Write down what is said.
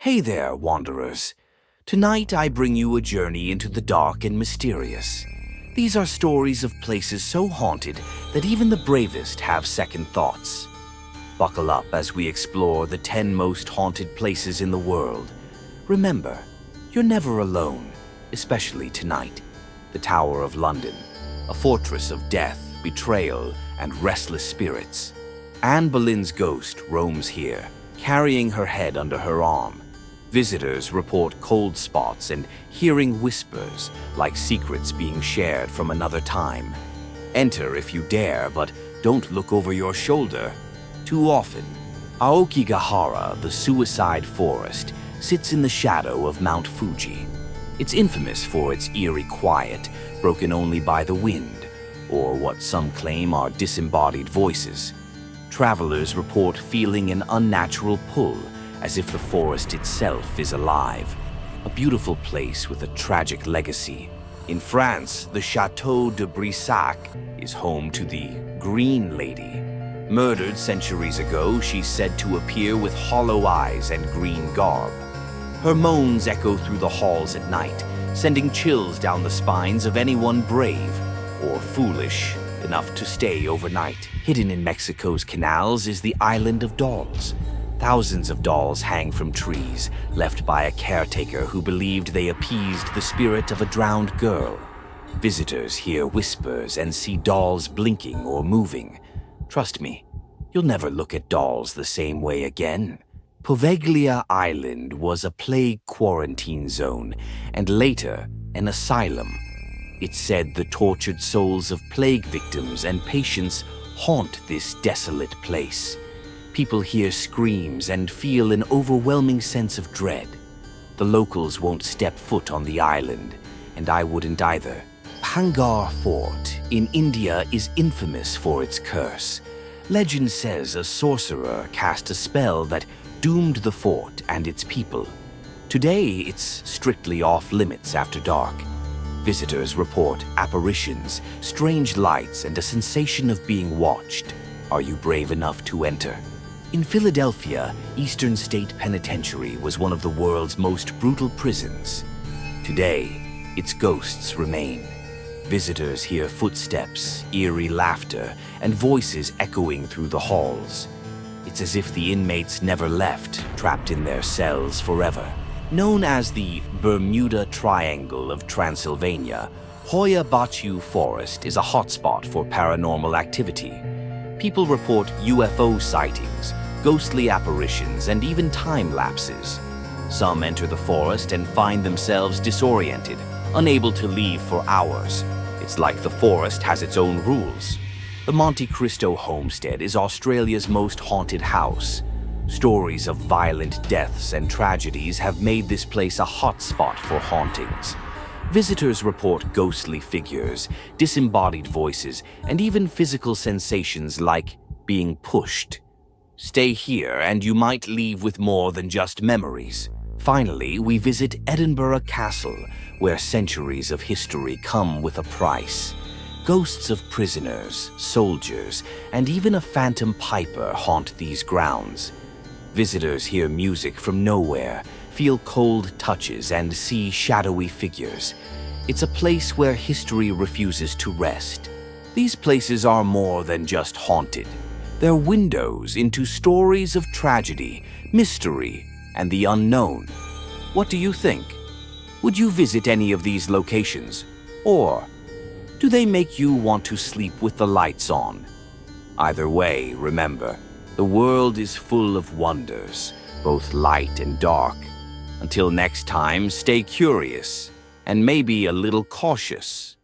Hey there, wanderers. Tonight I bring you a journey into the dark and mysterious. These are stories of places so haunted that even the bravest have second thoughts. Buckle up as we explore the 10 most haunted places in the world. Remember, you're never alone, especially tonight. The Tower of London, a fortress of death, betrayal, and restless spirits. Anne Boleyn's ghost roams here, carrying her head under her arm. Visitors report cold spots and hearing whispers like secrets being shared from another time. Enter if you dare, but don't look over your shoulder. Too often, Aokigahara, the suicide forest, sits in the shadow of Mount Fuji. It's infamous for its eerie quiet, broken only by the wind, or what some claim are disembodied voices. Travelers report feeling an unnatural pull, as if the forest itself is alive. A beautiful place with a tragic legacy. In France, the Chateau de Brissac is home to the Green Lady. Murdered centuries ago, she's said to appear with hollow eyes and green garb. Her moans echo through the halls at night, sending chills down the spines of anyone brave or foolish enough to stay overnight. Hidden in Mexico's canals is the Island of Dolls. Thousands of dolls hang from trees, left by a caretaker who believed they appeased the spirit of a drowned girl. Visitors hear whispers and see dolls blinking or moving. Trust me, you'll never look at dolls the same way again. Poveglia Island was a plague quarantine zone and later an asylum. It's said the tortured souls of plague victims and patients haunt this desolate place. People hear screams and feel an overwhelming sense of dread. The locals won't step foot on the island, and I wouldn't either. Bhangar Fort in India is infamous for its curse. Legend says a sorcerer cast a spell that doomed the fort and its people. Today, it's strictly off limits after dark. Visitors report apparitions, strange lights, and a sensation of being watched. Are you brave enough to enter? In Philadelphia, Eastern State Penitentiary was one of the world's most brutal prisons. Today, its ghosts remain. Visitors hear footsteps, eerie laughter, and voices echoing through the halls. It's as if the inmates never left, trapped in their cells forever. Known as the Bermuda Triangle of Transylvania, Hoia Baciu Forest is a hotspot for paranormal activity. People report UFO sightings, ghostly apparitions, and even time lapses. Some enter the forest and find themselves disoriented, unable to leave for hours. It's like the forest has its own rules. The Monte Cristo homestead is Australia's most haunted house. Stories of violent deaths and tragedies have made this place a hotspot for hauntings. Visitors report ghostly figures, disembodied voices, and even physical sensations like being pushed. Stay here and you might leave with more than just memories. Finally, we visit Edinburgh Castle, where centuries of history come with a price. Ghosts of prisoners, soldiers, and even a phantom piper haunt these grounds. Visitors hear music from nowhere, feel cold touches, and see shadowy figures. It's a place where history refuses to rest. These places are more than just haunted. They're windows into stories of tragedy, mystery, and the unknown. What do you think? Would you visit any of these locations? Or do they make you want to sleep with the lights on? Either way, remember, the world is full of wonders, both light and dark. Until next time, stay curious and maybe a little cautious.